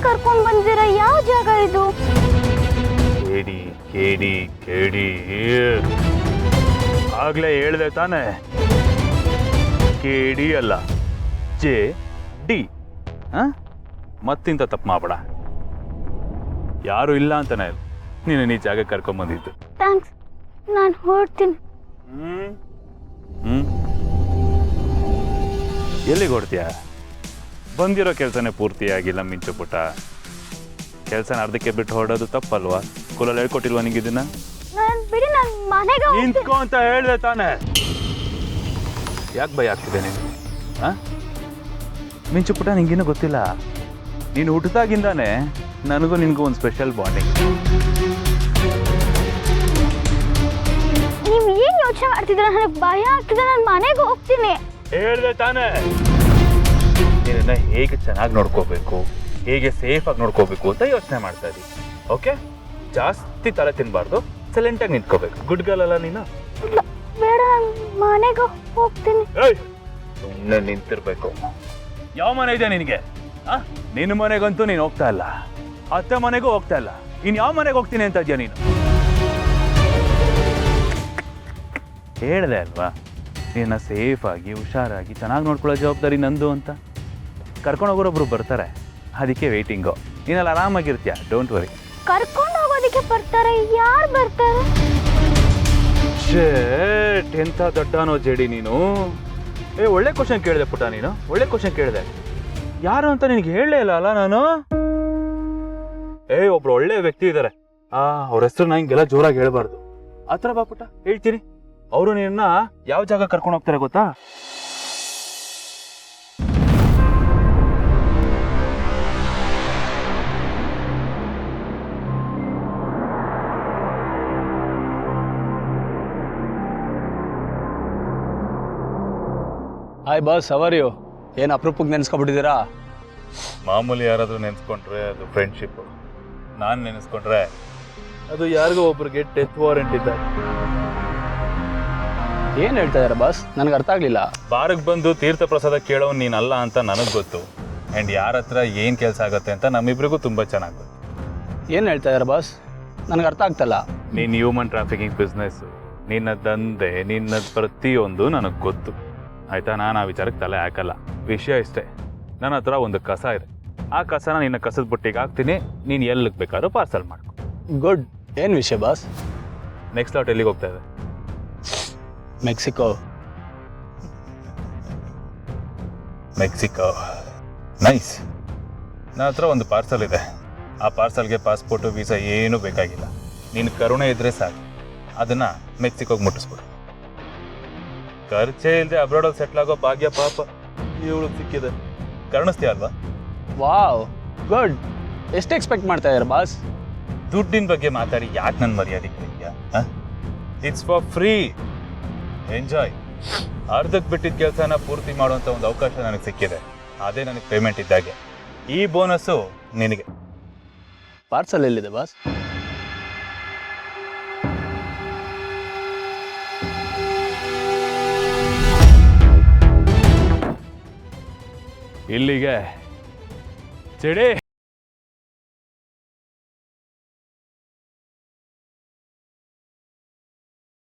ಕರ್ಕೊಂಡ್ ಬಂದಿರ? ಯಾವ ಜಾಗ ಇದು? ಕೇಡಿ ಕೇಡಿ ಕೇಡಿ ಆಗ್ಲೇ ಹೇಳ್ದೆ ತಾನೆ, ಕೇಡಿ ಅಲ್ಲ ಜೆ ಡಿ. ಮತ್ತಿಂತ ತಪ್ಪು ಮಾಡಬೇಡ. ಯಾರು ಇಲ್ಲ ಅಂತಾನೆ ನೀನು ನೀ ಜಾಗ ಕರ್ಕೊಂಬಂದಿದ್ದು. ಥ್ಯಾಂಕ್ಸ್, ನಾನು ಹೊರಡ್ತೀನಿ. ಎಲ್ಲಿಗೆ ಹೊಡ್ತೀಯ? ಬಂದಿರೋ ಕೆಲಸನೇ ಪೂರ್ತಿಯಾಗಿಲ್ಲ ಮಿಂಚು ಪುಟ. ಕೆಲಸನ ಅರ್ಧಕ್ಕೆ ಬಿಟ್ಟು ಹೊರಡೋದು ತಪ್ಪಲ್ವಾ? ಸ್ಕೂಲಲ್ಲಿ ಹೇಳ್ಕೊಟ್ಟಿಲ್ವಾ ನಿಂಗೆ ಇದನ್ನ? ಬಿಡಿ, ನಾನು ಮನೆಗೆ ನಿಂತ್ಕೋ ಅಂತ ಹೇಳ್ದೆ ತಾನೆ. ಯಾಕೆ ಭಯ ಆಗ್ತಿದೆ ನೀನು? ಮಿಂಚು ಪುಟ, ನಿಂಗಿನ್ನೂ ಗೊತ್ತಿಲ್ಲ. ನೀನು ಹುಟ್ಟಿದಾಗಿಂದಾನೆ ನನಗೂ ನಿನಗೂ ಒಂದು ಸ್ಪೆಷಲ್ ಬಾಂಡಿಂಗ್. ನೀವು ಏನು ಯೋಚನೆ ಮಾಡ್ತಿದ್ದೀರ? ನನಗೆ ಭಯ ಆಗ್ತಿದೆ, ನಾನು ಮನೆಗೆ ಹೋಗ್ತೀನಿ. ಹೇಳ್ದೆ ತಾನೆ, ನಿನ್ನ ಹೇಗೆ ಚೆನ್ನಾಗಿ ನೋಡ್ಕೋಬೇಕು, ಹೇಗೆ ಸೇಫಾಗಿ ನೋಡ್ಕೋಬೇಕು ಅಂತ ಯೋಚನೆ ಮಾಡ್ತಾ ಇದ್ದೀವಿ. ಓಕೆ, ಜಾಸ್ತಿ ತಲೆ ತಿನ್ಬಾರ್ದು, ಸೈಲೆಂಟಾಗಿ ನಿಂತ್ಕೋಬೇಕು. ಗುಡ್ ಗರ್ಲ್ ಅಲ್ಲ ನೀನು? ಬೇಡ, ನಾನು ಮನೆಗೆ ಹೋಗ್ತೀನಿ. ಸುಮ್ಮನೆ ನಿಂತಿರ್ಬೇಕು. ಯಾವ ಮನೆ ಇದೆ ನಿನಗೆ? ನಿನ್ನ ಮನೆಗಂತೂ ನೀನು ಹೋಗ್ತಾ ಇಲ್ಲ, ಅತ್ತೆ ಮನೆಗೂ ಹೋಗ್ತಾ ಇಲ್ಲ. ಇನ್ನು ಯಾವ ಮನೆಗೆ ಹೋಗ್ತೀನಿ ಅಂತ ಇದೆಯಾ ನೀನು? ಹೇಳ್ದೆ ಅಲ್ವಾ, ನಿನ್ನ ಸೇಫಾಗಿ ಹುಷಾರಾಗಿ ಚೆನ್ನಾಗಿ ನೋಡ್ಕೊಳ್ಳೋ ಜವಾಬ್ದಾರಿ ನಂದು ಅಂತ. ಕರ್ಕೊಂಡು ಹೋಗೋರೊಬ್ರು ಬರ್ತಾರೆ, ಅದಕ್ಕೆ ವೇಟಿಂಗು. ನೀನಲ್ಲಿ ಆರಾಮಾಗಿರ್ತೀಯ, ಡೋಂಟ್ ವರಿ. ಕರ್ಕೊಂಡು ಹೋಗೋದಕ್ಕೆ ಬರ್ತಾರೆ? ಯಾರು ಬರ್ತಾರೆ? ಶೇಟ್, ಎಂಥ ದೊಡ್ಡನೋ ಜೇಡಿ ನೀನು. ಒಳ್ಳೆ ಕ್ವಶನ್ ಕೇಳಿದೆ ಪುಟ, ನೀನು ಒಳ್ಳೆ ಕ್ವಶನ್ ಕೇಳಿದೆ. ಯಾರು ಅಂತ ನಿನಗೆ ಹೇಳಲೇ ಇಲ್ಲ ಅಲ್ಲ ನಾನು? ಒಬ್ರು ಒಳ್ಳೆ ವ್ಯಕ್ತಿ ಇದ್ದಾರೆ, ಅವ್ರ ಹೆಸರು ನಾ ಹಿಂಗೆಲ್ಲ ಜೋರಾಗಿ ಹೇಳ್ಬಾರ್ದು. ಆ ಥರ ಬಾ ಪುಟ, ಹೇಳ್ತೀನಿ. ಅವರು ನಿನ್ನ ಯಾವ ಜಾಗ ಕರ್ಕೊಂಡು ಹೋಗ್ತಾರೆ ಗೊತ್ತಾ? Hi boss, how are you? ಏನು ಅಪರೂಪಕ್ಕೆ ನೆನೆಸ್ಕೊಬಿಟ್ಟಿದ್ದೀರಾ? ಮಾಮೂಲಿ ಯಾರಾದರೂ ನೆನೆಸ್ಕೊಂಡ್ರೆ ಅದು ಫ್ರೆಂಡ್ಶಿಪ್. ನಾನು ನೆನೆಸ್ಕೊಂಡ್ರೆ ಅದು ಯಾರಿಗೋ ಒಬ್ರಿಗೆ ಡೆತ್ ವಾರೆಂಟ್ ಇದ್ದಾಗ. ಏನು ಹೇಳ್ತಾ ಇದ್ದಾರೆ ಬಾಸ್? ನನಗೆ ಅರ್ಥ ಆಗಲಿಲ್ಲ. ಬಾರಿಗೆ ಬಂದು ತೀರ್ಥ ಪ್ರಸಾದ ಕೇಳೋನು ನೀನಲ್ಲ ಅಂತ ನನಗೆ ಗೊತ್ತು. ಆ್ಯಂಡ್ ಯಾರ ಹತ್ರ ಏನು ಕೆಲಸ ಆಗುತ್ತೆ ಅಂತ ನಮ್ಮಿಬ್ರಿಗೂ ತುಂಬ ಚೆನ್ನಾಗಿ ಗೊತ್ತು. ಏನು ಹೇಳ್ತಾ ಇದ್ದಾರೆ ಬಾಸ್? ನನಗೆ ಅರ್ಥ ಆಗ್ತಲ್ಲ. ನೀನು ಹ್ಯೂಮನ್ ಟ್ರಾಫಿಕಿಂಗ್ ಬಿಸ್ನೆಸ್ಸು, ನಿನ್ನ ದಂಧೆ, ನಿನ್ನ ಪ್ರತಿಯೊಂದು ನನಗೆ ಗೊತ್ತು, ಆಯಿತಾ? ನಾನು ಆ ವಿಚಾರಕ್ಕೆ ತಲೆ ಹಾಕಲ್ಲ. ವಿಷಯ ಇಷ್ಟೇ, ನನ್ನ ಹತ್ರ ಒಂದು ಕಸ ಇದೆ. ಆ ಕಸನ ನಿನ್ನ ಕಸದ ಬುಟ್ಟಿಗೆ ಹಾಕ್ತೀನಿ, ನೀನು ಎಲ್ಲಿಗೆ ಬೇಕಾದ್ರೂ ಪಾರ್ಸಲ್ ಮಾಡ್ಕೊ. ಗುಡ್. ಏನು ವಿಷಯ ಬಾಸ್? ನೆಕ್ಸ್ಟ್ ಲಾಟ್ ಎಲ್ಲಿಗೆ ಹೋಗ್ತಾ ಇದೆ? ಮೆಕ್ಸಿಕೋ. Mexico, nice. ನನ್ನ ಹತ್ರ ಒಂದು ಪಾರ್ಸಲ್ ಇದೆ. ಆ ಪಾರ್ಸಲ್ಗೆ ಪಾಸ್ಪೋರ್ಟು ವೀಸಾ ಏನೂ ಬೇಕಾಗಿಲ್ಲ. ನಿನ್ನ ಕರುಣೆ ಇದ್ದರೆ ಸಾಕು, ಅದನ್ನು ಮೆಕ್ಸಿಕೋಗೆ ಮುಟ್ಟಿಸ್ಬಿಡು. ಖರ್ಚೇ ಇಲ್ಲದೆ ಅಬ್ರಾಡಲ್ಲಿ ಸೆಟ್ಲ್ ಆಗೋ ಭಾಗ್ಯ ಪಾಪ ಇವಳು ಸಿಕ್ಕಿದೆ. ಕರುಣಿಸ್ತೀಯ ಅಲ್ವಾ? Wow, good. ಎಷ್ಟು ಎಕ್ಸ್ಪೆಕ್ಟ್ ಮಾಡ್ತಾ ಇದ್ದಾರೆ ಬಾಸ್? ದುಡ್ಡಿನ ಬಗ್ಗೆ ಮಾತಾಡಿ ಯಾಕೆ ನನ್ನ ಮರ್ಯಾದೆ ಕರೀತೀಯಾ? It's for free, enjoy. ಅರ್ಧಕ್ಕೆ ಬಿಟ್ಟಿದ್ದ ಕೆಲಸನ ಪೂರ್ತಿ ಮಾಡುವಂಥ ಒಂದು ಅವಕಾಶ ನನಗೆ ಸಿಕ್ಕಿದೆ, ಅದೇ ನನಗೆ ಪೇಮೆಂಟ್ ಇದ್ದಾಗೆ. ಈ ಬೋನಸ್ಸು ನಿನಗೆ. ಪಾರ್ಸಲ್ ಎಲ್ಲಿದೆ ಬಾಸ್? ಇಲ್ಲಿಗೆ. ಚೆಡಿ.